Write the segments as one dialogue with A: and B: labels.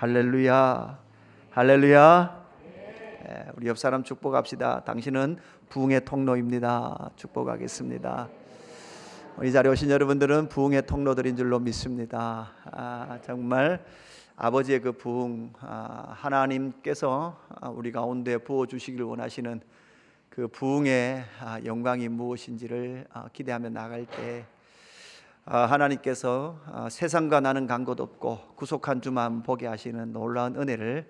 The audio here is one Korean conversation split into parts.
A: 할렐루야, 할렐루야. 우리 옆 사람 축복합시다. 당신은 부흥의 통로입니다. 축복하겠습니다. 이 자리에 오신 여러분들은 부흥의 통로들인 줄로 믿습니다. 정말 아버지의 그 부흥, 하나님께서 우리 가운데 부어주시길 원하시는 그 부흥의 영광이 무엇인지를 기대하며 나갈 때 하나님께서 세상과 나는 간 곳 없고 구속한 주만 보게 하시는 놀라운 은혜를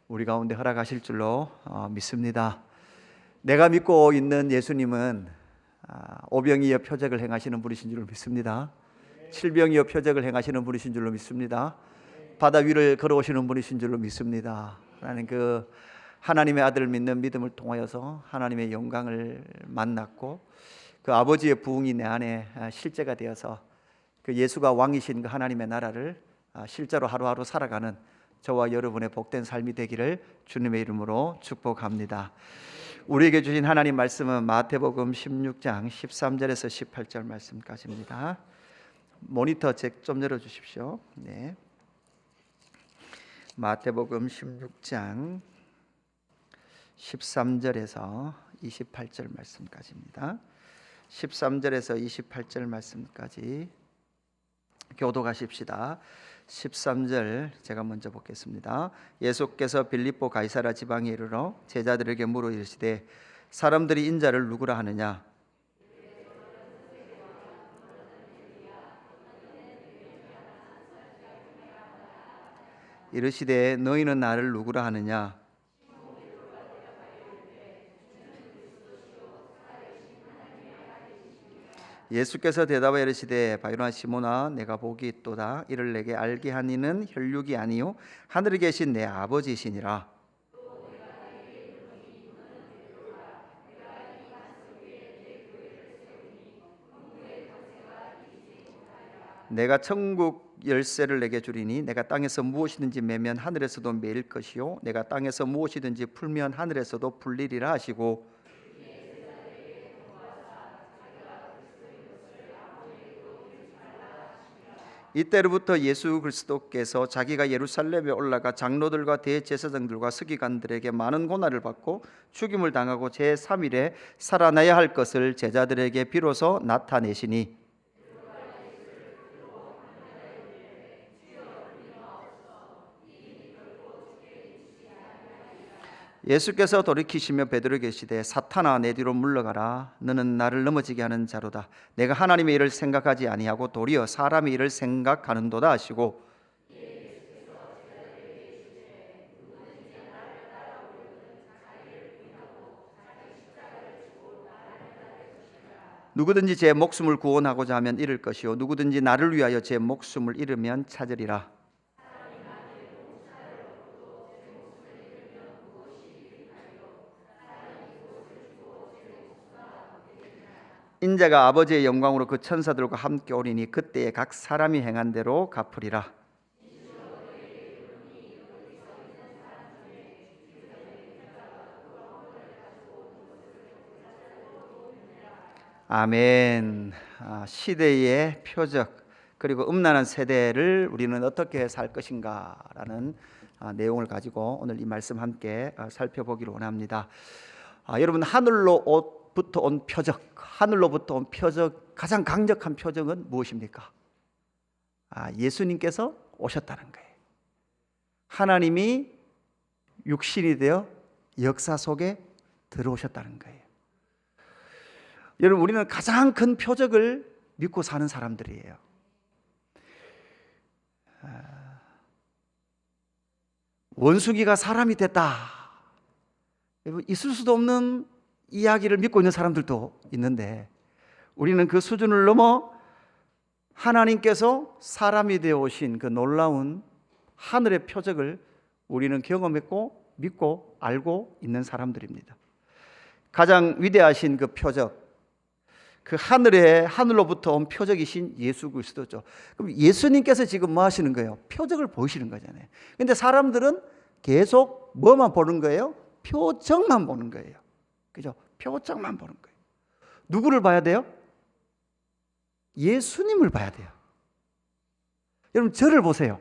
A: 우리 가운데 허락하실 줄로 믿습니다. 내가 믿고 있는 예수님은 오병이어 표적을 행하시는 분이신 줄로 믿습니다. 칠병이어 표적을 행하시는 분이신 줄로 믿습니다. 바다 위를 걸어오시는 분이신 줄로 믿습니다. 라는 그 하나님의 아들을 믿는 믿음을 통하여서 하나님의 영광을 만났고 그 아버지의 부흥이 내 안에 실제가 되어서 그 예수가 왕이신 그 하나님의 나라를 실제로 하루하루 살아가는 저와 여러분의 복된 삶이 되기를 주님의 이름으로 축복합니다. 우리에게 주신 하나님 말씀은 마태복음 16장 13절에서 18절 말씀까지입니다. 모니터 책 좀 열어주십시오. 네. 마태복음 16장 13절에서 28절 말씀까지입니다. 13절에서 28절 말씀까지 교독하십시다. 13절 제가 먼저 보겠습니다. 예수께서 빌립보 가이사라 지방에 이르러 제자들에게 물어 이르시되 사람들이 인자를 누구라 하느냐? 이르시되 너희는 나를 누구라 하느냐? 예수께서 대답하여 이르시되 바요나 시몬아 내가 복이 있도다. 이를 내게 알게 한 이는 혈육이 아니요 하늘에 계신 내 아버지이시니라. 내가 천국 열쇠를 내게 주리니 내가 땅에서 무엇이든지 매면 하늘에서도 매일 것이요 내가 땅에서 무엇이든지 풀면 하늘에서도 풀리리라 하시고 이때로부터 예수 그리스도께서 자기가 예루살렘에 올라가 장로들과 대제사장들과 서기관들에게 많은 고난을 받고 죽임을 당하고 제3일에 살아나야 할 것을 제자들에게 비로소 나타내시니 예수께서 돌이키시며 베드로에게 계시되 사탄아 내 뒤로 물러가라. 너는 나를 넘어지게 하는 자로다. 내가 하나님의 일을 생각하지 아니하고 도리어 사람의 일을 생각하는도다 하시고 누구든지 제 목숨을 구원하고자 하면 잃을 것이요 누구든지 나를 위하여 제 목숨을 잃으면 찾으리라. 인자가 아버지의 영광으로 그 천사들과 함께 오리니 그때에 각 사람이 행한 대로 갚으리라. 아멘. 시대의 표적 그리고 음란한 세대를 우리는 어떻게 살 것인가라는 내용을 가지고 오늘 이 말씀 함께 살펴보기를 원합니다. 여러분 하늘로부터 온 표적, 하늘로부터 온 표적, 가장 강력한 표적은 무엇입니까? 예수님께서 오셨다는 거예요. 하나님이 육신이 되어 역사 속에 들어오셨다는 거예요. 여러분 우리는 가장 큰 표적을 믿고 사는 사람들이에요. 원숭이가 사람이 됐다. 여러분 있을 수도 없는 이야기를 믿고 있는 사람들도 있는데 우리는 그 수준을 넘어 하나님께서 사람이 되어 오신 그 놀라운 하늘의 표적을 우리는 경험했고 믿고 알고 있는 사람들입니다. 가장 위대하신 그 표적, 그 하늘로부터 온 표적이신 예수 그리스도죠. 그럼 예수님께서 지금 뭐 하시는 거예요? 표적을 보이시는 거잖아요. 근데 사람들은 계속 뭐만 보는 거예요? 표적만 보는 거예요. 그죠? 표적만 보는 거예요. 누구를 봐야 돼요? 예수님을 봐야 돼요. 여러분 저를 보세요.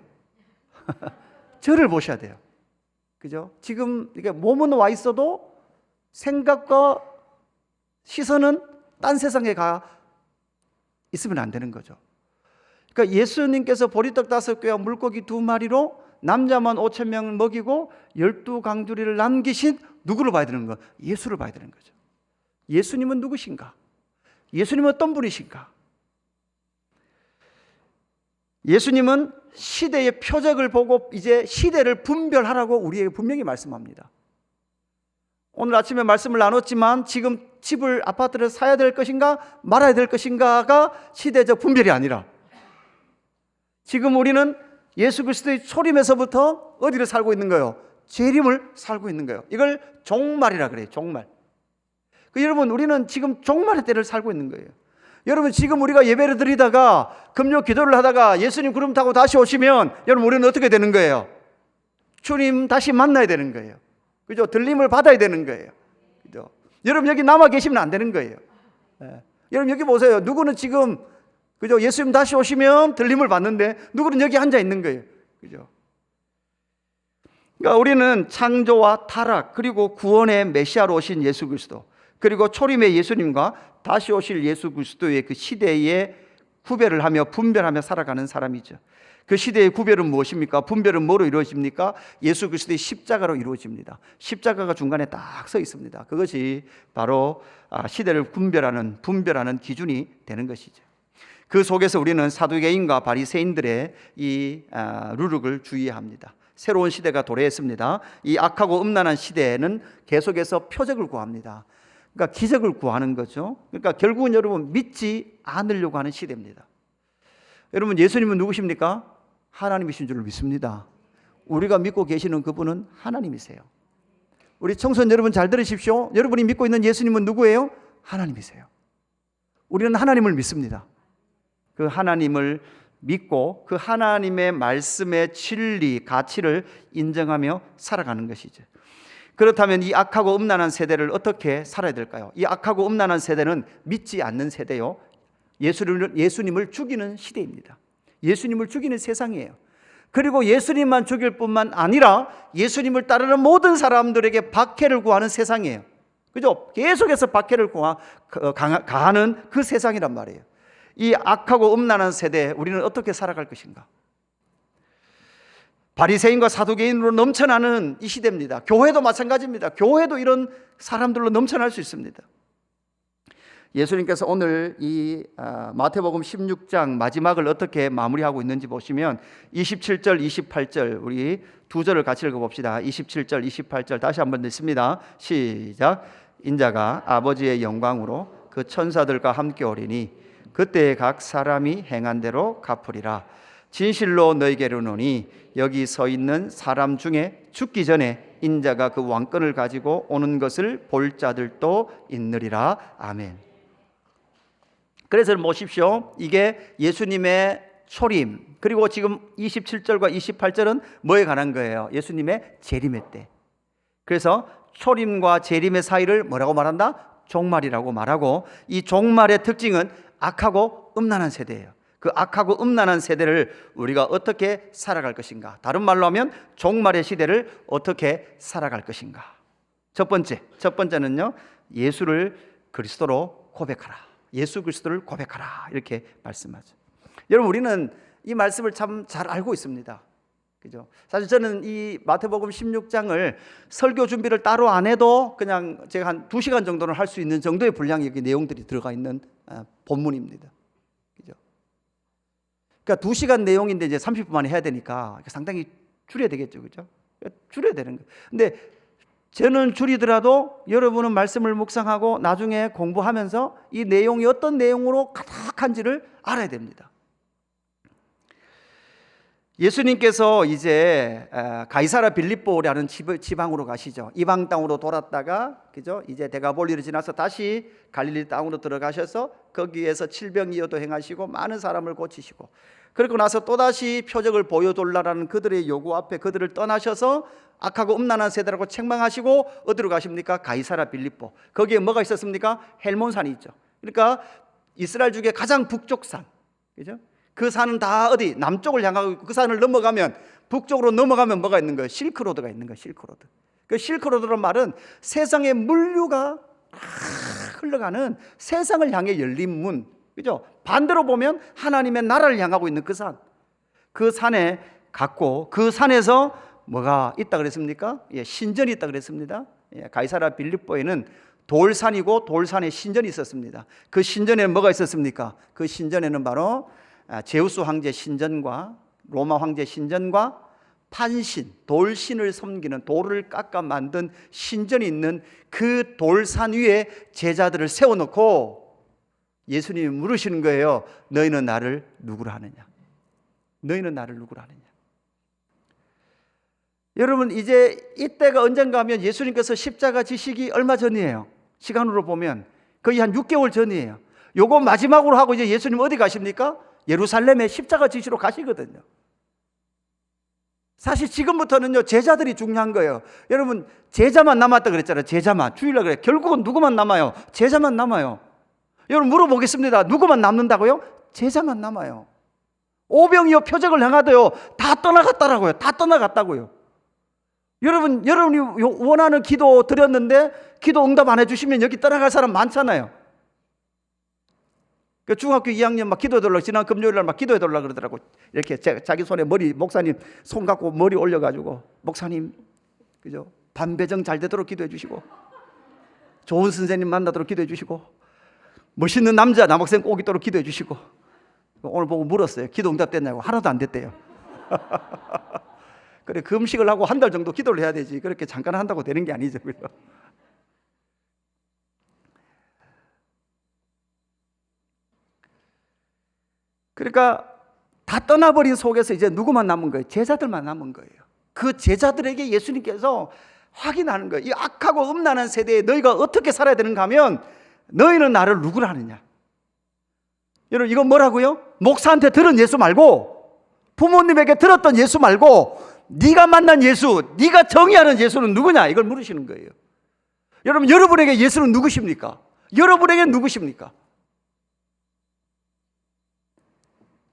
A: 저를 보셔야 돼요. 그죠? 지금 이게 몸은 와 있어도 생각과 시선은 딴 세상에 가 있으면 안 되는 거죠. 그러니까 예수님께서 보리떡 5개와 물고기 2마리로 남자만 5,000명을 먹이고 12강주리를 남기신 누구를 봐야 되는 거예요? 예수를 봐야 되는 거죠. 예수님은 누구신가? 예수님은 어떤 분이신가? 예수님은 시대의 표적을 보고 이제 시대를 분별하라고 우리에게 분명히 말씀합니다. 오늘 아침에 말씀을 나눴지만 지금 집을, 아파트를 사야 될 것인가 말아야 될 것인가가 시대적 분별이 아니라 지금 우리는 예수 그리스도의 초림에서부터 어디를 살고 있는 거예요? 재림을 살고 있는 거예요. 이걸 종말이라 그래요. 종말. 여러분, 우리는 지금 종말의 때를 살고 있는 거예요. 여러분, 지금 우리가 예배를 드리다가 금요 기도를 하다가 예수님 구름 타고 다시 오시면 여러분, 우리는 어떻게 되는 거예요? 주님 다시 만나야 되는 거예요. 그죠? 들림을 받아야 되는 거예요. 그죠? 여러분, 여기 남아 계시면 안 되는 거예요. 여러분, 여기 보세요. 누구는 지금, 그죠? 예수님 다시 오시면 들림을 받는데 누구는 여기 앉아 있는 거예요. 그죠? 그러니까 우리는 창조와 타락, 그리고 구원의 메시아로 오신 예수 그리스도, 그리고 초림의 예수님과 다시 오실 예수 그리스도의 그 시대에 구별을 하며 분별하며 살아가는 사람이죠. 그 시대의 구별은 무엇입니까? 분별은 뭐로 이루어집니까? 예수 그리스도의 십자가로 이루어집니다. 십자가가 중간에 딱 서 있습니다. 그것이 바로 시대를 분별하는 기준이 되는 것이죠. 그 속에서 우리는 사두개인과 바리새인들의 이 루룩을 주의해야 합니다. 새로운 시대가 도래했습니다. 이 악하고 음란한 시대에는 계속해서 표적을 구합니다. 그러니까 기적을 구하는 거죠. 그러니까 결국은 여러분 믿지 않으려고 하는 시대입니다. 여러분, 예수님은 누구십니까? 하나님이신 줄 믿습니다. 우리가 믿고 계시는 그분은 하나님이세요. 우리 청소년 여러분 잘 들으십시오. 여러분이 믿고 있는 예수님은 누구예요? 하나님이세요. 우리는 하나님을 믿습니다. 그 하나님을 믿고 그 하나님의 말씀의 진리, 가치를 인정하며 살아가는 것이죠. 그렇다면 이 악하고 음란한 세대를 어떻게 살아야 될까요? 이 악하고 음란한 세대는 믿지 않는 세대요, 예수님을 죽이는 시대입니다. 예수님을 죽이는 세상이에요. 그리고 예수님만 죽일 뿐만 아니라 예수님을 따르는 모든 사람들에게 박해를 구하는 세상이에요. 그죠? 계속해서 박해를 가하는 그 세상이란 말이에요. 이 악하고 음란한 세대에 우리는 어떻게 살아갈 것인가? 바리새인과 사두개인으로 넘쳐나는 이 시대입니다. 교회도 마찬가지입니다. 교회도 이런 사람들로 넘쳐날 수 있습니다. 예수님께서 오늘 이 마태복음 16장 마지막을 어떻게 마무리하고 있는지 보시면 27절, 28절 우리 두 절을 같이 읽어봅시다. 27절, 28절 다시 한번 읽습니다. 시작. 인자가 아버지의 영광으로 그 천사들과 함께 오리니 그때 각 사람이 행한 대로 갚으리라. 진실로 너희에게 이르노니 여기 서 있는 사람 중에 죽기 전에 인자가 그 왕권을 가지고 오는 것을 볼 자들도 있느리라. 아멘. 그래서 보십시오. 이게 예수님의 초림, 그리고 지금 27절과 28절은 뭐에 관한 거예요? 예수님의 재림의 때. 그래서 초림과 재림의 사이를 뭐라고 말한다? 종말이라고 말하고, 이 종말의 특징은 악하고 음란한 세대예요. 그 악하고 음란한 세대를 우리가 어떻게 살아갈 것인가? 다른 말로 하면 종말의 시대를 어떻게 살아갈 것인가? 첫 번째는요, 예수를 그리스도로 고백하라. 예수 그리스도를 고백하라. 이렇게 말씀하죠. 여러분, 우리는 이 말씀을 참 잘 알고 있습니다. 그죠? 사실 저는 이 마태복음 16장을 설교 준비를 따로 안 해도 그냥 제가 한 2시간 정도는 할 수 있는 정도의 분량의 내용들이 들어가 있는 본문입니다. 그죠? 그러니까 2시간 내용인데 이제 30분 만에 해야 되니까 상당히 줄여야 되겠죠. 그죠? 줄여야 되는 거예요. 근데 저는 줄이더라도 여러분은 말씀을 묵상하고 나중에 공부하면서 이 내용이 어떤 내용으로 가득한지를 알아야 됩니다. 예수님께서 이제 가이사라 빌립보라는 지방으로 가시죠. 이방 땅으로 돌았다가, 그죠? 이제 데가볼리를 지나서 다시 갈릴리 땅으로 들어가셔서 거기에서 칠병이어도 행하시고 많은 사람을 고치시고, 그리고 나서 또다시 표적을 보여달라는 그들의 요구 앞에 그들을 떠나셔서 악하고 음란한 세대라고 책망하시고 어디로 가십니까? 가이사라 빌립보. 거기에 뭐가 있었습니까? 헬몬산이 있죠. 그러니까 이스라엘 중에 가장 북쪽 산, 그죠? 그 산은 다 어디? 남쪽을 향하고 있고, 그 산을 넘어가면 북쪽으로 넘어가면 뭐가 있는 거예요? 실크로드가 있는 거예요. 실크로드. 그 실크로드란 말은 세상의 물류가 흘러가는 세상을 향해 열린 문, 그죠? 반대로 보면 하나님의 나라를 향하고 있는 그 산, 그 산에 갔고, 그 산에서 뭐가 있다 그랬습니까? 예, 신전이 있다 그랬습니다. 예, 가이사랴 빌립보에는 돌산이고 돌산에 신전이 있었습니다. 그 신전에는 뭐가 있었습니까? 그 신전에는 바로 제우스 황제 신전과 로마 황제 신전과 판신, 돌신을 섬기는, 돌을 깎아 만든 신전이 있는 그 돌산 위에 제자들을 세워놓고 예수님이 물으시는 거예요. 너희는 나를 누구로 하느냐? 너희는 나를 누구로 하느냐? 여러분, 이제 이때가 언젠가 하면 예수님께서 십자가 지시기 얼마 전이에요? 시간으로 보면 거의 한 6개월 전이에요. 요거 마지막으로 하고 이제 예수님 어디 가십니까? 예루살렘에 십자가 지시로 가시거든요. 사실 지금부터는요, 제자들이 중요한 거예요. 여러분, 제자만 남았다 그랬잖아요. 제자만. 주일날 그래. 결국은 누구만 남아요? 제자만 남아요. 여러분, 물어보겠습니다. 누구만 남는다고요? 제자만 남아요. 오병이어 표적을 행하도요, 다 떠나갔다라고요. 다 떠나갔다고요. 여러분이 원하는 기도 드렸는데 기도 응답 안 해주시면 여기 떠나갈 사람 많잖아요. 중학교 2학년 막 기도해달라고, 지난 금요일날 막 기도해달라고 그러더라고. 이렇게 자기 손에 머리, 목사님 손 갖고 머리 올려가지고, 목사님, 그죠? 반배정 잘 되도록 기도해 주시고, 좋은 선생님 만나도록 기도해 주시고, 멋있는 남자 남학생 꼭 있도록 기도해 주시고. 오늘 보고 물었어요. 기도 응답 됐냐고. 하나도 안 됐대요. 그래, 금식을 하고 한 달 정도 기도를 해야 되지. 그렇게 잠깐 한다고 되는 게 아니죠. 그러니까 다 떠나버린 속에서 이제 누구만 남은 거예요? 제자들만 남은 거예요. 그 제자들에게 예수님께서 확인하는 거예요. 이 악하고 음란한 세대에 너희가 어떻게 살아야 되는가 하면, 너희는 나를 누구라 하느냐? 여러분, 이건 뭐라고요? 목사한테 들은 예수 말고, 부모님에게 들었던 예수 말고, 네가 만난 예수, 네가 정의하는 예수는 누구냐? 이걸 물으시는 거예요. 여러분, 여러분에게 예수는 누구십니까? 여러분에게 누구십니까?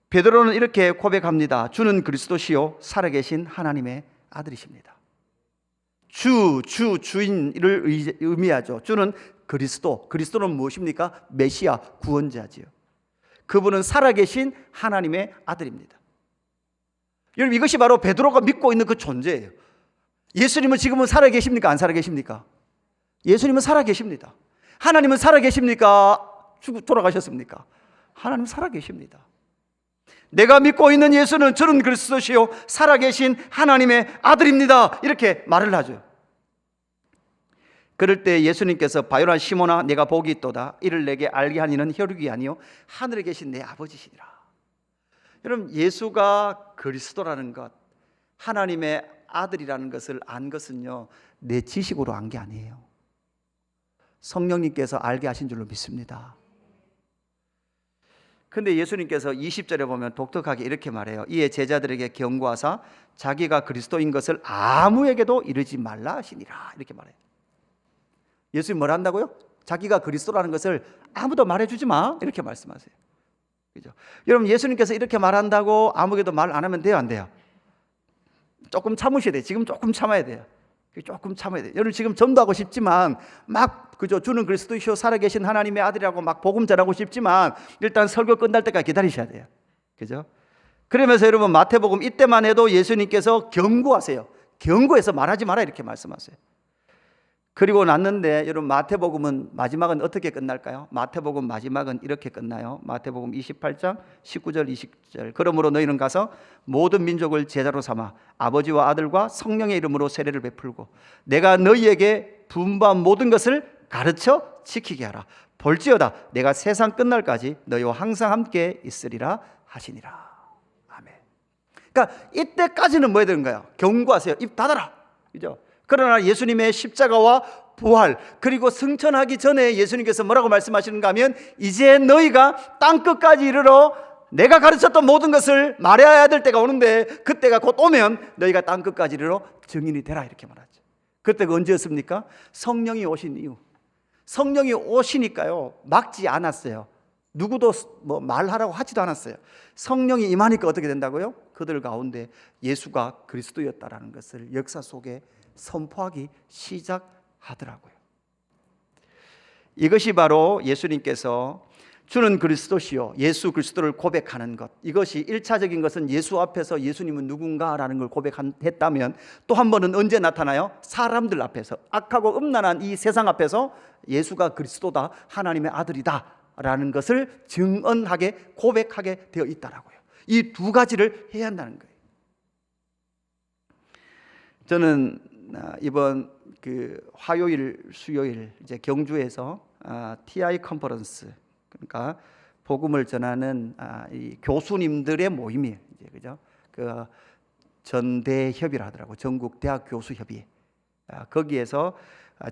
A: 베드로는 이렇게 고백합니다. 주는 그리스도시요 살아계신 하나님의 아들이십니다. 주인을 의미하죠. 주는 그리스도는 무엇입니까? 메시아, 구원자지요. 그분은 살아계신 하나님의 아들입니다. 여러분, 이것이 바로 베드로가 믿고 있는 그 존재예요. 예수님은 지금은 살아계십니까? 안 살아계십니까? 예수님은 살아계십니다. 하나님은 살아계십니까? 돌아가셨습니까? 하나님은 살아계십니다. 내가 믿고 있는 예수는 주는 그리스도시요 살아계신 하나님의 아들입니다. 이렇게 말을 하죠. 그럴 때 예수님께서 바요란 시몬아, 내가 복이 있도다. 이를 내게 알게 한 이는 혈육이 아니요 하늘에 계신 내 아버지시니라. 여러분, 예수가 그리스도라는 것, 하나님의 아들이라는 것을 안 것은요, 내 지식으로 안 게 아니에요. 성령님께서 알게 하신 줄로 믿습니다. 근데 예수님께서 20절에 보면 독특하게 이렇게 말해요. 이에 제자들에게 경고하사 자기가 그리스도인 것을 아무에게도 이르지 말라 하시니라. 이렇게 말해요. 예수님 뭘 한다고요? 자기가 그리스도라는 것을 아무도 말해주지 마. 이렇게 말씀하세요. 그죠? 여러분, 예수님께서 이렇게 말한다고 아무에게도 말 안 하면 돼요, 안 돼요? 조금 참으셔야 돼요. 지금 조금 참아야 돼요. 조금 참아야 돼요. 여러분, 지금 전도하고 싶지만 그죠? 주는 그리스도시요 살아계신 하나님의 아들이라고 막 복음 전하고 싶지만 일단 설교 끝날 때까지 기다리셔야 돼요. 그죠? 그러면서 여러분, 마태복음 이때만 해도 예수님께서 경고하세요. 경고해서 말하지 마라 이렇게 말씀하세요. 그리고 났는데 여러분, 마태복음은 마지막은 어떻게 끝날까요? 마태복음 마지막은 이렇게 끝나요. 마태복음 28장 19절 20절. 그러므로 너희는 가서 모든 민족을 제자로 삼아 아버지와 아들과 성령의 이름으로 세례를 베풀고 내가 너희에게 분부한 모든 것을 가르쳐 지키게 하라. 볼지어다 내가 세상 끝날까지 너희와 항상 함께 있으리라 하시니라. 아멘. 그러니까 이때까지는 뭐 해야 되는 거예요? 경고하세요. 입 닫아라. 그죠? 그러나 예수님의 십자가와 부활, 그리고 승천하기 전에 예수님께서 뭐라고 말씀하시는가 하면, 이제 너희가 땅끝까지 이르러 내가 가르쳤던 모든 것을 말해야 될 때가 오는데, 그때가 곧 오면 너희가 땅끝까지 이르러 증인이 되라 이렇게 말하죠. 그때가 언제였습니까? 성령이 오신 이후. 성령이 오시니까요, 막지 않았어요. 누구도 뭐 말하라고 하지도 않았어요. 성령이 임하니까 어떻게 된다고요? 그들 가운데 예수가 그리스도였다라는 것을 역사 속에 선포하기 시작하더라고요. 이것이 바로 예수님께서 주는 그리스도시요, 예수 그리스도를 고백하는 것, 이것이 1차적인 것은 예수 앞에서 예수님은 누군가라는 걸 고백했다면, 또 한 번은 언제 나타나요? 사람들 앞에서, 악하고 음란한 이 세상 앞에서 예수가 그리스도다, 하나님의 아들이다 라는 것을 증언하게, 고백하게 되어 있다라고요. 이 두 가지를 해야 한다는 거예요. 저는 이번 화요일, 수요일 이제 경주에서 TI 컨퍼런스, 그러니까 복음을 전하는 이 교수님들의 모임이에요. 이제 그죠? 그 전대협이라 하더라고. 전국 대학 교수협의. 거기에서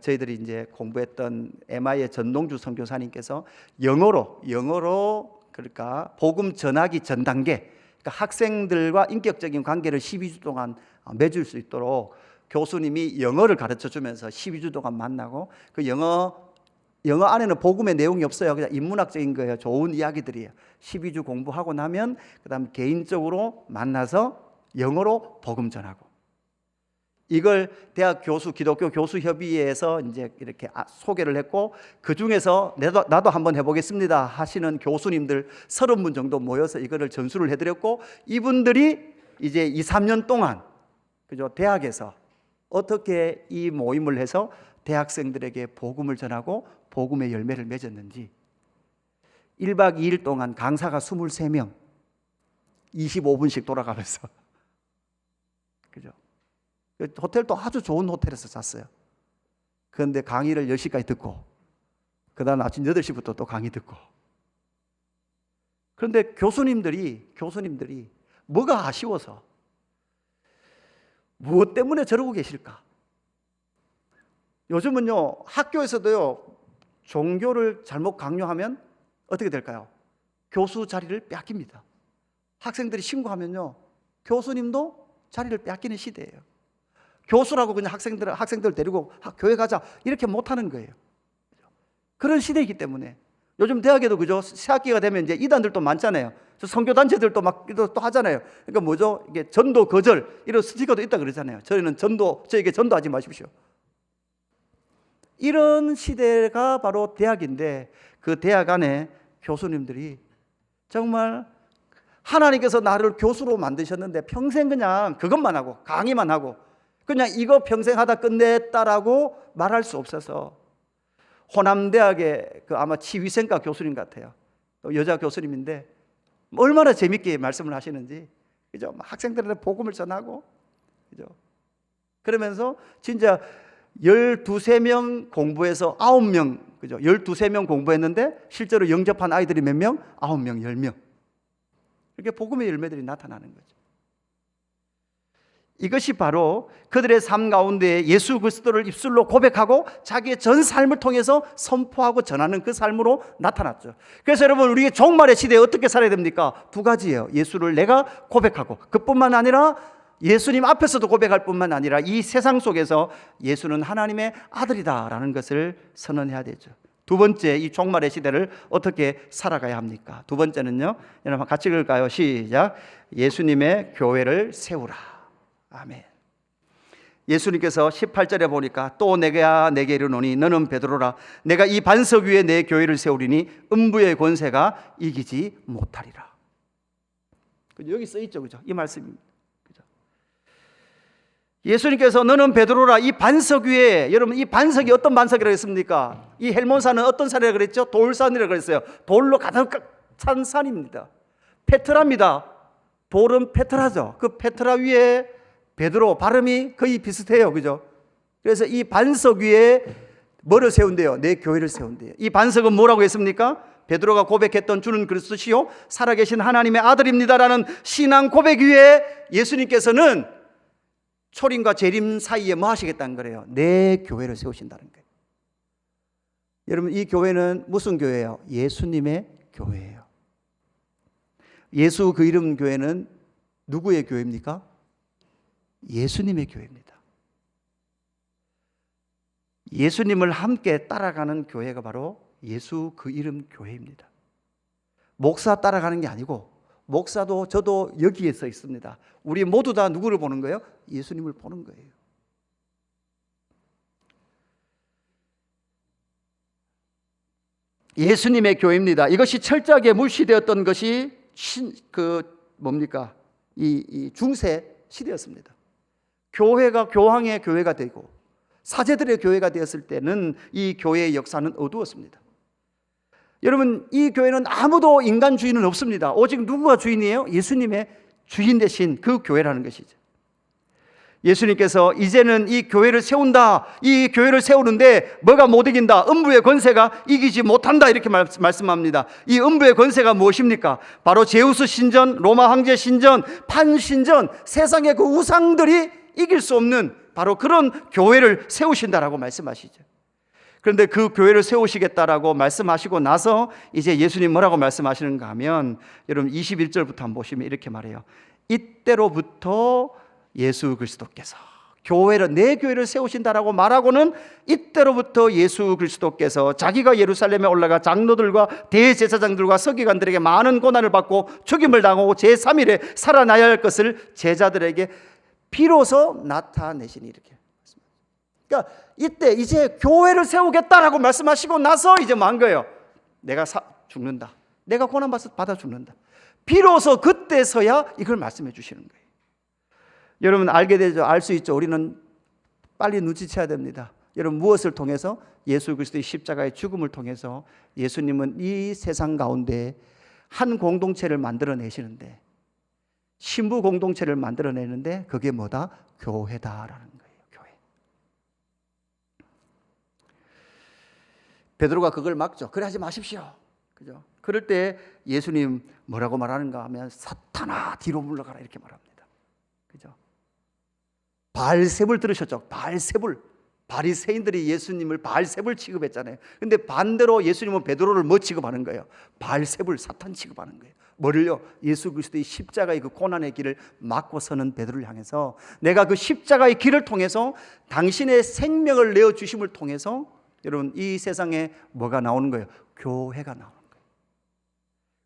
A: 저희들이 이제 공부했던 MI의 전동주 선교사님께서 영어로 그러니까 복음 전하기 전 단계, 그러니까 학생들과 인격적인 관계를 12주 동안 맺을 수 있도록 교수님이 영어를 가르쳐 주면서 12주 동안 만나고, 그 영어 안에는 복음의 내용이 없어요. 그냥 인문학적인 거예요. 좋은 이야기들이에요. 12주 공부하고 나면 그다음 개인적으로 만나서 영어로 복음 전하고, 이걸 대학 교수, 기독교 교수협의회에서 이제 이렇게 소개를 했고, 그 중에서 나도 한번 해보겠습니다 하시는 교수님들 30분 정도 모여서 이거를 전수를 해드렸고, 이분들이 이제 2, 3년 동안 그죠, 대학에서 어떻게 이 모임을 해서 대학생들에게 복음을 전하고 복음의 열매를 맺었는지, 1박 2일 동안 강사가 23명 25분씩 돌아가면서 그죠, 호텔도 아주 좋은 호텔에서 잤어요. 그런데 강의를 10시까지 듣고 그 다음 아침 8시부터 또 강의 듣고. 그런데 교수님들이 뭐가 아쉬워서, 무엇 때문에 저러고 계실까? 요즘은요, 학교에서도요, 종교를 잘못 강요하면 어떻게 될까요? 교수 자리를 뺏깁니다. 학생들이 신고하면요, 교수님도 자리를 뺏기는 시대예요. 교수라고 그냥 학생들 데리고 교회 가자 이렇게 못하는 거예요. 그런 시대이기 때문에 요즘 대학에도 그죠, 새학기가 되면 이제 이단들도 많잖아요. 선교 단체들도 막 또 하잖아요. 그러니까 뭐죠? 이게 전도 거절 이런 스티커도 있다 그러잖아요. 저에게 전도하지 마십시오. 이런 시대가 바로 대학인데, 그 대학 안에 교수님들이 정말 하나님께서 나를 교수로 만드셨는데 평생 그냥 그것만 하고 강의만 하고 그냥 이거 평생 하다 끝냈다라고 말할 수 없어서, 호남대학의 아마 치위생과 교수님 같아요. 또 여자 교수님인데 얼마나 재밌게 말씀을 하시는지, 그죠? 학생들한테 복음을 전하고, 그죠? 그러면서 진짜 12명 공부해서 9명, 그죠? 12명 공부했는데 실제로 영접한 아이들이 몇 명? 9명, 10명. 이렇게 복음의 열매들이 나타나는 거죠. 이것이 바로 그들의 삶 가운데 예수 그리스도를 입술로 고백하고 자기의 전 삶을 통해서 선포하고 전하는 그 삶으로 나타났죠. 그래서 여러분, 우리의 종말의 시대에 어떻게 살아야 됩니까? 두 가지예요. 예수를 내가 고백하고, 그뿐만 아니라 예수님 앞에서도 고백할 뿐만 아니라 이 세상 속에서 예수는 하나님의 아들이다라는 것을 선언해야 되죠. 두 번째, 이 종말의 시대를 어떻게 살아가야 합니까? 두 번째는요, 여러분 같이 읽을까요? 시작. 예수님의 교회를 세우라. 아멘. 예수님께서 18절에 보니까 또 내가 내게 이르노니 너는 베드로라. 내가 이 반석 위에 내 교회를 세우리니 음부의 권세가 이기지 못하리라. 여기 써 있죠, 그죠? 이 말씀입니다. 그죠? 예수님께서 너는 베드로라, 이 반석 위에, 여러분 이 반석이 어떤 반석이라고 했습니까? 이 헬몬산은 어떤 산이라고 그랬죠? 돌산이라고 그랬어요. 돌로 가득 찬 산입니다. 페트라입니다. 돌은 페트라죠. 그 페트라 위에 베드로, 발음이 거의 비슷해요. 그죠? 그래서 이 반석 위에 뭐를 세운대요? 내 교회를 세운대요. 이 반석은 뭐라고 했습니까? 베드로가 고백했던 주는 그리스도시요 살아계신 하나님의 아들입니다라는 신앙 고백 위에 예수님께서는 초림과 재림 사이에 뭐 하시겠다는 거래요? 내 교회를 세우신다는 거예요. 여러분, 이 교회는 무슨 교회예요? 예수님의 교회예요. 예수 그 이름 교회는 누구의 교회입니까? 예수님의 교회입니다. 예수님을 함께 따라가는 교회가 바로 예수 그 이름 교회입니다. 목사 따라가는 게 아니고, 목사도 저도 여기에 서 있습니다. 우리 모두 다 누구를 보는 거예요? 예수님을 보는 거예요. 예수님의 교회입니다. 이것이 철저하게 물시되었던 것이 이 중세 시대였습니다. 교회가 교황의 교회가 되고 사제들의 교회가 되었을 때는 이 교회의 역사는 어두웠습니다. 여러분, 이 교회는 아무도 인간 주인은 없습니다. 오직 누구가 주인이에요? 예수님의 주인 되신 그 교회라는 것이죠. 예수님께서 이제는 이 교회를 세운다. 이 교회를 세우는데 뭐가 못 이긴다. 음부의 권세가 이기지 못한다. 이렇게 말씀합니다. 이 음부의 권세가 무엇입니까? 바로 제우스 신전, 로마 황제 신전, 판 신전, 세상의 그 우상들이 이길 수 없는 바로 그런 교회를 세우신다라고 말씀하시죠. 그런데 그 교회를 세우시겠다라고 말씀하시고 나서 이제 예수님 뭐라고 말씀하시는가 하면, 여러분 21절부터 한번 보시면 이렇게 말해요. 이때로부터 예수 그리스도께서 교회를, 내 교회를 세우신다라고 말하고는 이때로부터 예수 그리스도께서 자기가 예루살렘에 올라가 장로들과 대제사장들과 서기관들에게 많은 고난을 받고 죽임을 당하고 제3일에 살아나야 할 것을 제자들에게 비로소 나타내시니, 이렇게. 그러니까 이때 이제 교회를 세우겠다라고 말씀하시고 나서 이제 뭐 한 거예요? 내가 죽는다. 내가 고난받아 죽는다. 비로소 그때서야 이걸 말씀해 주시는 거예요. 여러분 알게 되죠? 알 수 있죠? 우리는 빨리 눈치채야 됩니다. 여러분 무엇을 통해서? 예수 그리스도의 십자가의 죽음을 통해서 예수님은 이 세상 가운데 한 공동체를 만들어내시는데, 신부 공동체를 만들어내는데 그게 뭐다? 교회다라는 거예요. 교회. 베드로가 그걸 막죠. 그래 하지 마십시오. 그죠? 그럴 때 예수님 뭐라고 말하는가 하면 사탄아 뒤로 물러가라 이렇게 말합니다. 그죠? 바알세불 들으셨죠? 바알세불. 바리새인들이 예수님을 바알세불 취급했잖아요. 근데 반대로 예수님은 베드로를 뭐 취급하는 거예요? 바알세불, 사탄 취급하는 거예요. 뭐를요? 예수 그리스도의 십자가의 그 고난의 길을 막고 서는 베드로를 향해서 내가 그 십자가의 길을 통해서 당신의 생명을 내어 주심을 통해서 여러분 이 세상에 뭐가 나오는 거예요? 교회가 나오는 거예요.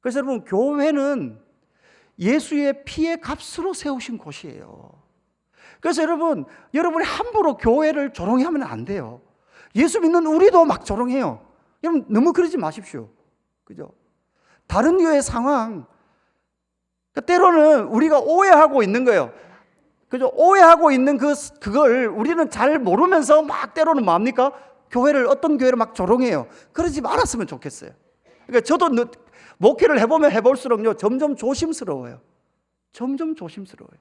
A: 그래서 여러분 교회는 예수의 피의 값으로 세우신 곳이에요. 그래서 여러분이 함부로 교회를 조롱히 하면 안 돼요. 예수 믿는 우리도 막 조롱해요. 여러분 너무 그러지 마십시오. 그죠? 다른 교회 상황, 때로는 우리가 오해하고 있는 거예요. 그죠? 오해하고 있는 그걸 우리는 잘 모르면서 막 때로는 뭡니까? 어떤 교회를 막 조롱해요. 그러지 말았으면 좋겠어요. 그러니까 저도 목회를 해보면 해볼수록요, 점점 조심스러워요. 점점 조심스러워요.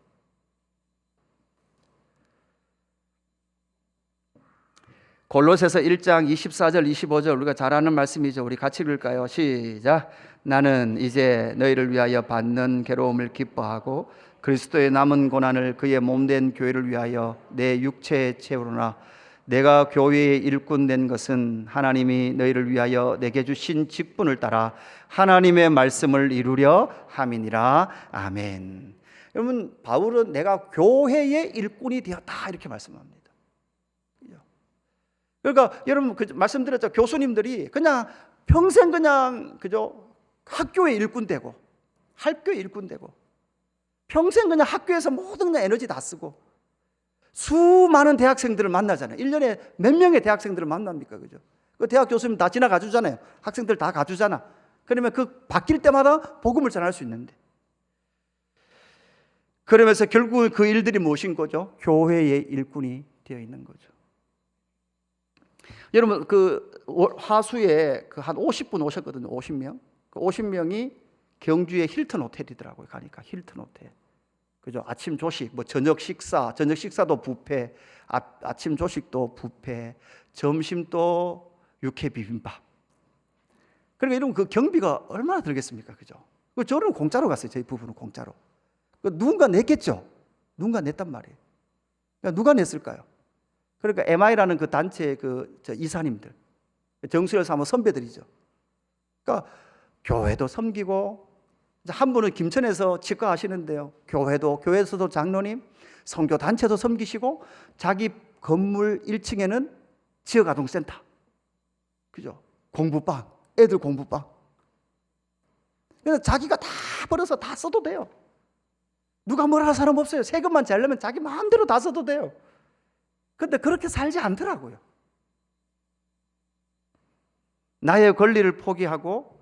A: 골로새서 1장 24절 25절 우리가 잘 아는 말씀이죠. 우리 같이 읽을까요? 시작. 나는 이제 너희를 위하여 받는 괴로움을 기뻐하고 그리스도의 남은 고난을 그의 몸된 교회를 위하여 내 육체에 채우노라. 내가 교회의 일꾼 된 것은 하나님이 너희를 위하여 내게 주신 직분을 따라 하나님의 말씀을 이루려 함이니라. 아멘. 여러분 바울은 내가 교회의 일꾼이 되었다 이렇게 말씀합니다. 그러니까 여러분 말씀드렸죠. 교수님들이 그냥 평생 그냥 그죠 학교의 일꾼 되고 학교의 일꾼 되고 평생 그냥 학교에서 모든 그냥 에너지 다 쓰고 수많은 대학생들을 만나잖아요. 1년에 몇 명의 대학생들을 만납니까? 그죠? 그 대학 교수님 다 지나가 주잖아요. 학생들 다 가주잖아. 그러면 그 바뀔 때마다 복음을 전할 수 있는데, 그러면서 결국 그 일들이 무엇인 거죠? 교회의 일꾼이 되어 있는 거죠. 여러분 그 화수에 한 50분 오셨거든요. 50명. 그 50명이 경주의 힐튼 호텔이더라고요. 가니까 힐튼 호텔. 그죠? 아침 조식, 뭐 저녁 식사도 뷔페, 아침 조식도 뷔페, 점심도 육회 비빔밥. 그러니까 이런 그 경비가 얼마나 들겠습니까? 그죠? 저는 공짜로 갔어요. 저희 부부는 공짜로. 누군가 냈겠죠. 누군가 냈단 말이에요. 그러니까 누가 냈을까요? 그러니까 MI라는 그 단체의 이사님들, 정수열 사모 선배들이죠. 그러니까 교회도 섬기고, 한 분은 김천에서 치과 하시는데요. 교회에서도 장로님, 선교 단체도 섬기시고, 자기 건물 1층에는 지역아동센터, 그죠? 공부방, 애들 공부방. 그래서 자기가 다 벌어서 다 써도 돼요. 누가 뭐라 할 사람 없어요. 세금만 잘 내면 자기 마음대로 다 써도 돼요. 근데 그렇게 살지 않더라고요. 나의 권리를 포기하고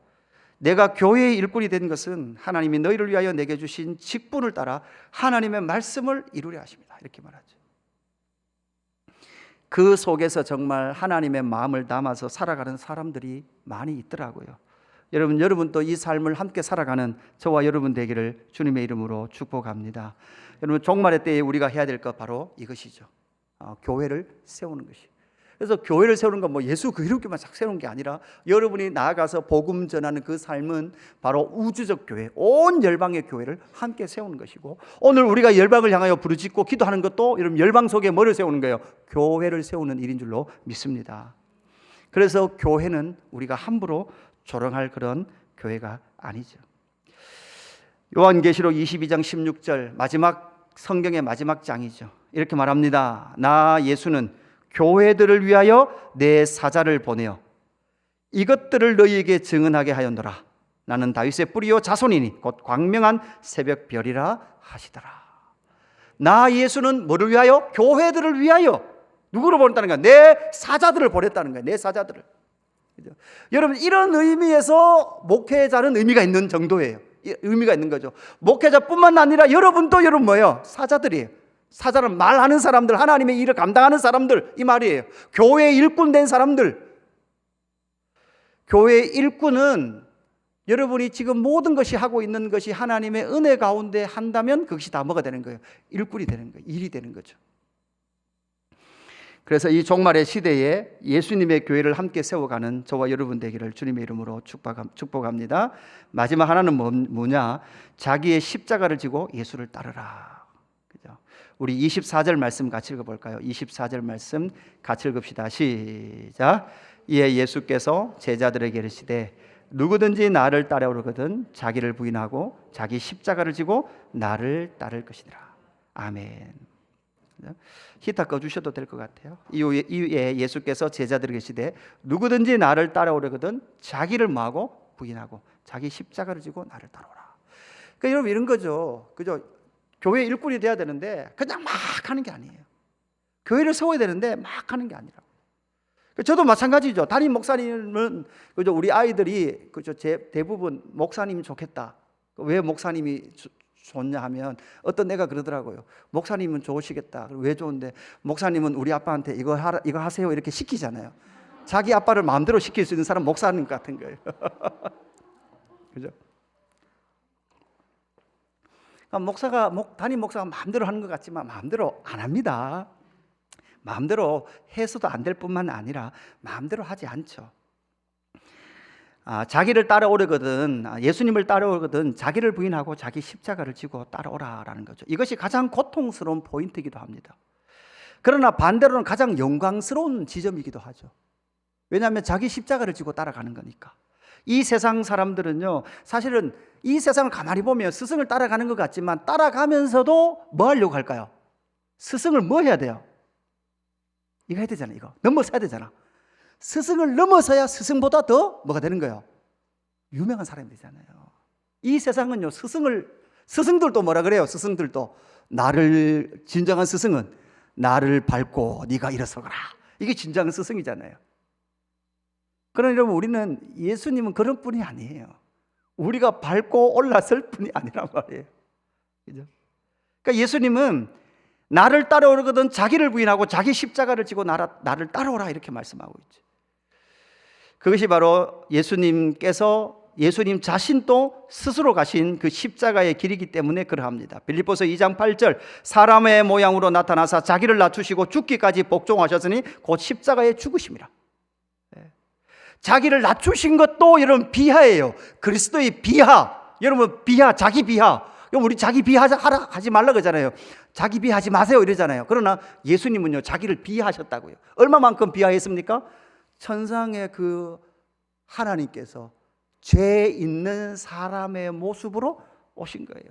A: 내가 교회의 일꾼이 된 것은 하나님이 너희를 위하여 내게 주신 직분을 따라 하나님의 말씀을 이루려 하십니다. 이렇게 말하죠. 그 속에서 정말 하나님의 마음을 담아서 살아가는 사람들이 많이 있더라고요. 여러분도 이 삶을 함께 살아가는 저와 여러분 되기를 주님의 이름으로 축복합니다. 여러분, 종말의 때에 우리가 해야 될 것 바로 이것이죠. 교회를 세우는 것이. 그래서 교회를 세우는 건 뭐 예수 그 이름만 싹 세우는 게 아니라 여러분이 나아가서 복음 전하는 그 삶은 바로 우주적 교회, 온 열방의 교회를 함께 세우는 것이고, 오늘 우리가 열방을 향하여 부르짖고 기도하는 것도 여러분 열방 속에 뭐를 세우는 거예요? 교회를 세우는 일인 줄로 믿습니다. 그래서 교회는 우리가 함부로 조롱할 그런 교회가 아니죠. 요한계시록 22장 16절, 마지막 성경의 마지막 장이죠. 이렇게 말합니다. 나 예수는 교회들을 위하여 내 사자를 보내어 이것들을 너희에게 증언하게 하였노라. 나는 다윗의 뿌리요 자손이니 곧 광명한 새벽별이라 하시더라. 나 예수는 뭐를 위하여? 교회들을 위하여. 누구를 보냈다는 거야? 내 사자들을 보냈다는 거야. 내 사자들을. 그죠? 여러분, 이런 의미에서 목회자는 의미가 있는 정도예요. 의미가 있는 거죠. 목회자뿐만 아니라 여러분도 여러분 뭐예요? 사자들이에요. 사자는 말하는 사람들, 하나님의 일을 감당하는 사람들, 이 말이에요. 교회의 일꾼 된 사람들. 교회의 일꾼은 여러분이 지금 모든 것이 하고 있는 것이 하나님의 은혜 가운데 한다면 그것이 다 뭐가 되는 거예요? 일꾼이 되는 거예요. 일이 되는 거죠. 그래서 이 종말의 시대에 예수님의 교회를 함께 세워가는 저와 여러분 되기를 주님의 이름으로 축복합니다. 마지막 하나는 뭐냐? 자기의 십자가를 지고 예수를 따르라. 그죠? 우리 24절 말씀 같이 읽어볼까요? 24절 말씀 같이 읽읍시다. 시작. 이에 예수께서 제자들에게 이르시되 누구든지 나를 따라오려거든 자기를 부인하고 자기 십자가를 지고 나를 따를 것이니라. 아멘. 히터 꺼주셔도 될 것 같아요. 이후에 예수께서 제자들에게 이르시되 누구든지 나를 따라오려거든 자기를 뭐하고 부인하고 자기 십자가를 지고 나를 따라오라. 그러니까 여러분 이런 거죠. 그죠? 교회 일꾼이 돼야 되는데 그냥 막 하는 게 아니에요. 교회를 세워야 되는데 막 하는 게 아니라고. 저도 마찬가지죠. 담임 목사님은 그죠? 우리 아이들이 그죠? 대부분 목사님이 좋겠다. 왜 목사님이 좋냐 하면 어떤 애가 그러더라고요. 목사님은 좋으시겠다. 왜 좋은데? 목사님은 우리 아빠한테 이거 하세요 이렇게 시키잖아요. 자기 아빠를 마음대로 시킬 수 있는 사람 목사님 같은 거예요. 그죠? 담임 목사가 마음대로 하는 것 같지만 마음대로 안 합니다. 마음대로 해서도 안 될 뿐만 아니라 마음대로 하지 않죠. 자기를 따라오려거든, 예수님을 따라오거든 자기를 부인하고 자기 십자가를 지고 따라오라라는 거죠. 이것이 가장 고통스러운 포인트이기도 합니다. 그러나 반대로는 가장 영광스러운 지점이기도 하죠. 왜냐하면 자기 십자가를 지고 따라가는 거니까. 이 세상 사람들은요, 사실은 이 세상을 가만히 보면 스승을 따라가는 것 같지만 따라가면서도 뭐 하려고 할까요? 스승을 뭐 해야 돼요? 이거 해야 되잖아. 이거 넘어서야 되잖아. 스승을 넘어서야 스승보다 더 뭐가 되는 거예요? 유명한 사람이 되잖아요. 이 세상은요, 스승들도 뭐라 그래요? 스승들도 나를, 진정한 스승은 나를 밟고 네가 일어서거라. 이게 진정한 스승이잖아요. 그러나 여러분, 우리는 예수님은 그런 분이 아니에요. 우리가 밟고 올라설 분이 아니란 말이에요. 그죠? 그러니까 예수님은 나를 따라오거든 자기를 부인하고 자기 십자가를 지고 나를 따라오라 이렇게 말씀하고 있죠. 그것이 바로 예수님 자신도 스스로 가신 그 십자가의 길이기 때문에 그러합니다. 빌립보서 2장 8절 사람의 모양으로 나타나사 자기를 낮추시고 죽기까지 복종하셨으니 곧 십자가에 죽으심이라. 자기를 낮추신 것도 여러분 비하예요. 그리스도의 비하. 여러분 비하, 자기 비하. 우리 자기 비하하지 말라 그러잖아요. 자기 비하하지 마세요 이러잖아요. 그러나 예수님은요 자기를 비하하셨다고요. 얼마만큼 비하했습니까? 천상의 그 하나님께서 죄 있는 사람의 모습으로 오신 거예요.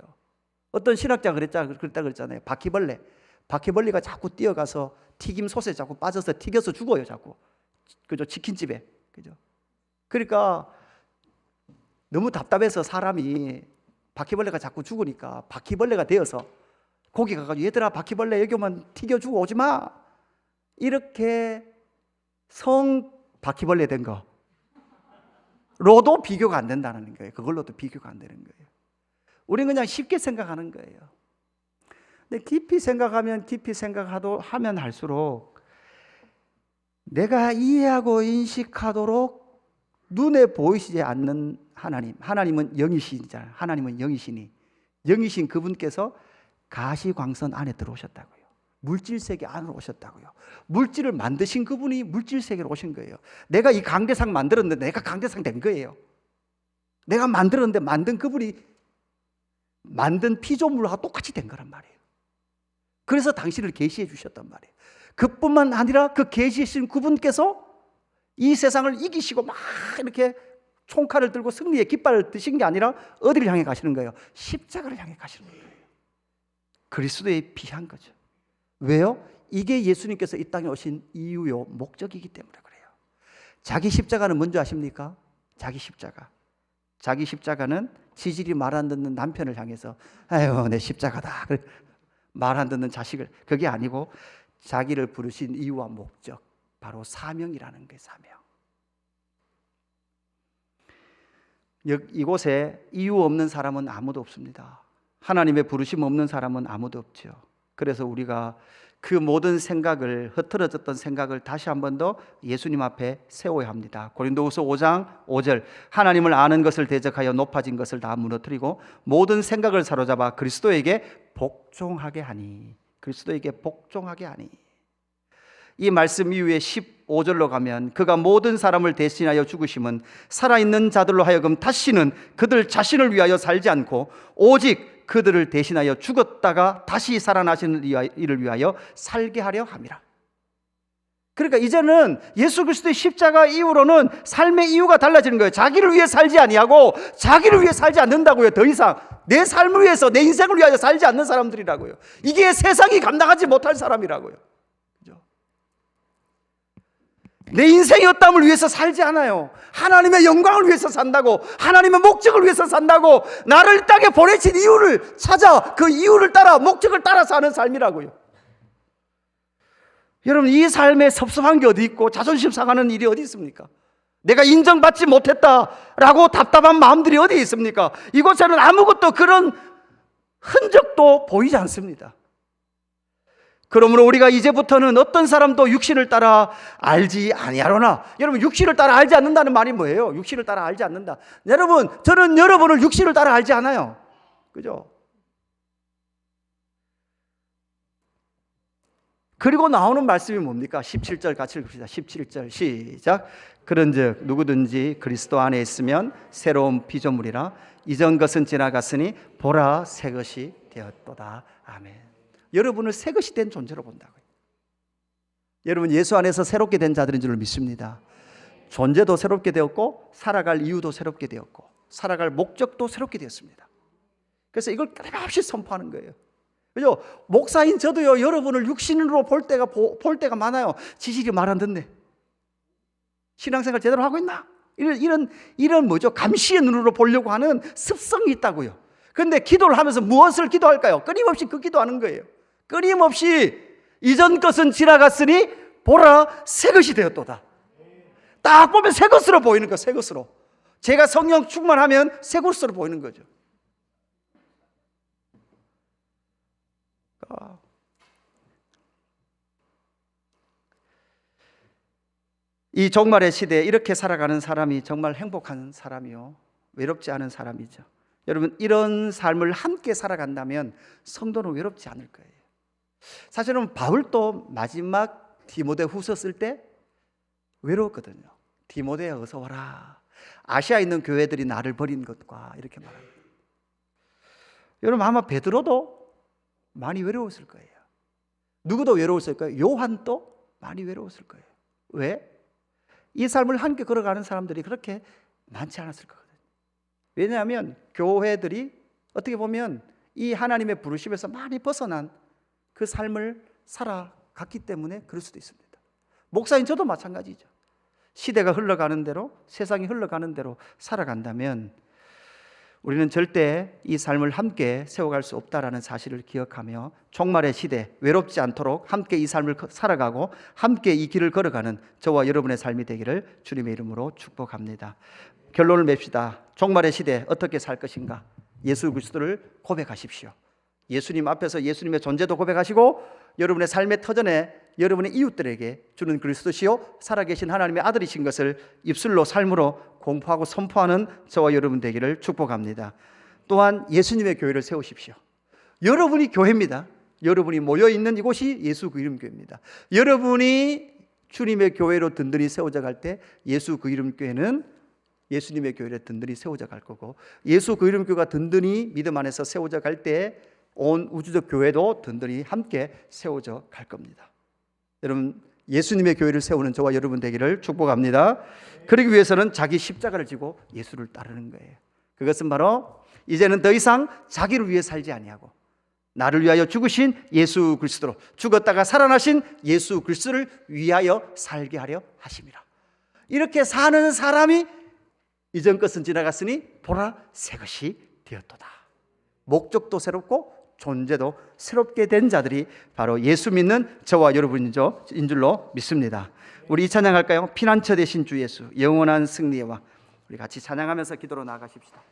A: 어떤 신학자가 그랬다 그랬잖아요. 바퀴벌레가 자꾸 뛰어가서 튀김솥에 자꾸 빠져서 튀겨서 죽어요. 자꾸. 그죠? 치킨집에. 그죠? 그러니까 너무 답답해서 사람이 바퀴벌레가 자꾸 죽으니까 바퀴벌레가 되어서 거기 가가지고 얘들아 바퀴벌레 여기 오면 튀겨주고 오지 마, 이렇게 성 바퀴벌레 된 거로도 비교가 안 된다는 거예요. 그걸로도 비교가 안 되는 거예요. 우리는 그냥 쉽게 생각하는 거예요. 근데 깊이 생각하면 하면 할수록 내가 이해하고 인식하도록 눈에 보이시지 않는 하나님은 영이시잖아요. 하나님은 영이시니 영이신 그분께서 가시광선 안에 들어오셨다고요. 물질 세계 안으로 오셨다고요. 물질을 만드신 그분이 물질 세계로 오신 거예요. 내가 이 강대상 만들었는데 내가 강대상 된 거예요. 내가 만들었는데 만든 그분이 만든 피조물과 똑같이 된 거란 말이에요. 그래서 당신을 계시해 주셨단 말이에요. 그뿐만 아니라 그 계시신 그분께서 이 세상을 이기시고 막 이렇게 총칼을 들고 승리의 깃발을 드신 게 아니라 어디를 향해 가시는 거예요? 십자가를 향해 가시는 거예요. 그리스도의 비한 거죠. 왜요? 이게 예수님께서 이 땅에 오신 이유요, 목적이기 때문에 그래요. 자기 십자가는 뭔지 아십니까? 자기 십자가는 지질이 말 안 듣는 남편을 향해서 아유 내 십자가다 말 안 듣는 자식을, 그게 아니고 자기를 부르신 이유와 목적, 바로 사명이라는 게 사명. 이곳에 이유 없는 사람은 아무도 없습니다. 하나님의 부르심 없는 사람은 아무도 없죠. 그래서 우리가 그 모든 생각을, 흐트러졌던 생각을 다시 한 번 더 예수님 앞에 세워야 합니다. 고린도후서 5장 5절, 하나님을 아는 것을 대적하여 높아진 것을 다 무너뜨리고 모든 생각을 사로잡아 그리스도에게 복종하게 하니. 그리스도에게 복종하게 하니. 이 말씀 이후에 15절로 가면 그가 모든 사람을 대신하여 죽으심은 살아있는 자들로 하여금 다시는 그들 자신을 위하여 살지 않고 오직 그들을 대신하여 죽었다가 다시 살아나시는 이를 위하여 살게 하려 함이라. 그러니까 이제는 예수 그리스도의 십자가 이후로는 삶의 이유가 달라지는 거예요. 자기를 위해 살지 아니하고 자기를 위해 살지 않는다고요. 더 이상 내 삶을 위해서, 내 인생을 위하여 살지 않는 사람들이라고요. 이게 세상이 감당하지 못할 사람이라고요. 내 인생의 어떠함을 위해서 살지 않아요. 하나님의 영광을 위해서 산다고, 하나님의 목적을 위해서 산다고, 나를 땅에 보내신 이유를 찾아 그 이유를 따라, 목적을 따라 사는 삶이라고요. 여러분, 이 삶에 섭섭한 게 어디 있고 자존심 상하는 일이 어디 있습니까? 내가 인정받지 못했다라고 답답한 마음들이 어디 있습니까? 이곳에는 아무것도 그런 흔적도 보이지 않습니다. 그러므로 우리가 이제부터는 어떤 사람도 육신을 따라 알지 아니하로나. 여러분, 육신을 따라 알지 않는다는 말이 뭐예요? 육신을 따라 알지 않는다. 여러분, 저는 여러분을 육신을 따라 알지 않아요. 그죠? 그리고 나오는 말씀이 뭡니까? 17절 같이 읽읍시다. 17절 시작. 그런즉 누구든지 그리스도 안에 있으면 새로운 피조물이라 이전 것은 지나갔으니 보라 새 것이 되었도다. 아멘. 여러분을 새 것이 된 존재로 본다고요. 여러분, 예수 안에서 새롭게 된 자들인 줄 믿습니다. 존재도 새롭게 되었고 살아갈 이유도 새롭게 되었고 살아갈 목적도 새롭게 되었습니다. 그래서 이걸 끊임없이 선포하는 거예요. 그죠? 목사인 저도요, 여러분을 육신으로 볼 때가 많아요. 지식이 말 안 듣네. 신앙생활 제대로 하고 있나? 이런 뭐죠? 감시의 눈으로 보려고 하는 습성이 있다고요. 그런데 기도를 하면서 무엇을 기도할까요? 끊임없이 그 기도하는 거예요. 끊임없이 이전 것은 지나갔으니 보라 새 것이 되었도다. 딱 보면 새 것으로 보이는 거예요. 새 것으로. 제가 성령 충만하면 새 것으로 보이는 거죠. 이 종말의 시대에 이렇게 살아가는 사람이 정말 행복한 사람이요, 외롭지 않은 사람이죠. 여러분, 이런 삶을 함께 살아간다면 성도는 외롭지 않을 거예요. 사실은 바울도 마지막 디모데후서 쓸 때 외로웠거든요. 디모데야 어서 와라. 아시아에 있는 교회들이 나를 버린 것과 이렇게 말합니다. 여러분, 아마 베드로도 많이 외로웠을 거예요. 누구도 외로웠을 거예요. 요한도 많이 외로웠을 거예요. 왜? 이 삶을 함께 걸어가는 사람들이 그렇게 많지 않았을 거거든요. 왜냐하면 교회들이 어떻게 보면 이 하나님의 부르심에서 많이 벗어난 그 삶을 살아갔기 때문에 그럴 수도 있습니다. 목사인 저도 마찬가지죠. 시대가 흘러가는 대로, 세상이 흘러가는 대로 살아간다면 우리는 절대 이 삶을 함께 세워갈 수 없다라는 사실을 기억하며 종말의 시대 외롭지 않도록 함께 이 삶을 살아가고 함께 이 길을 걸어가는 저와 여러분의 삶이 되기를 주님의 이름으로 축복합니다. 결론을 맺읍시다. 종말의 시대 어떻게 살 것인가? 예수 그리스도를 고백하십시오. 예수님 앞에서 예수님의 존재도 고백하시고 여러분의 삶의 터전에 여러분의 이웃들에게 주는 그리스도시요 살아계신 하나님의 아들이신 것을 입술로 삶으로 공포하고 선포하는 저와 여러분 되기를 축복합니다. 또한 예수님의 교회를 세우십시오. 여러분이 교회입니다. 여러분이 모여있는 이곳이 예수 그 이름 교회입니다. 여러분이 주님의 교회로 든든히 세워져 갈 때 예수 그 이름 교회는 예수님의 교회로 든든히 세워져 갈 거고, 예수 그 이름 교회가 든든히 믿음 안에서 세워져 갈 때 온 우주적 교회도 든든히 함께 세워져 갈 겁니다. 여러분, 예수님의 교회를 세우는 저와 여러분 되기를 축복합니다. 그러기 위해서는 자기 십자가를 지고 예수를 따르는 거예요. 그것은 바로 이제는 더 이상 자기를 위해 살지 아니하고 나를 위하여 죽으신 예수 그리스도로, 죽었다가 살아나신 예수 그리스도를 위하여 살게 하려 하심이라. 이렇게 사는 사람이 이전 것은 지나갔으니 보라 새 것이 되었도다. 목적도 새롭고 존재도 새롭게 된 자들이 바로 예수 믿는 저와 여러분인 줄로 믿습니다. 우리 이 찬양할까요? 피난처 되신 주 예수, 영원한 승리의 왕. 우리 같이 찬양하면서 기도로 나아가십시다.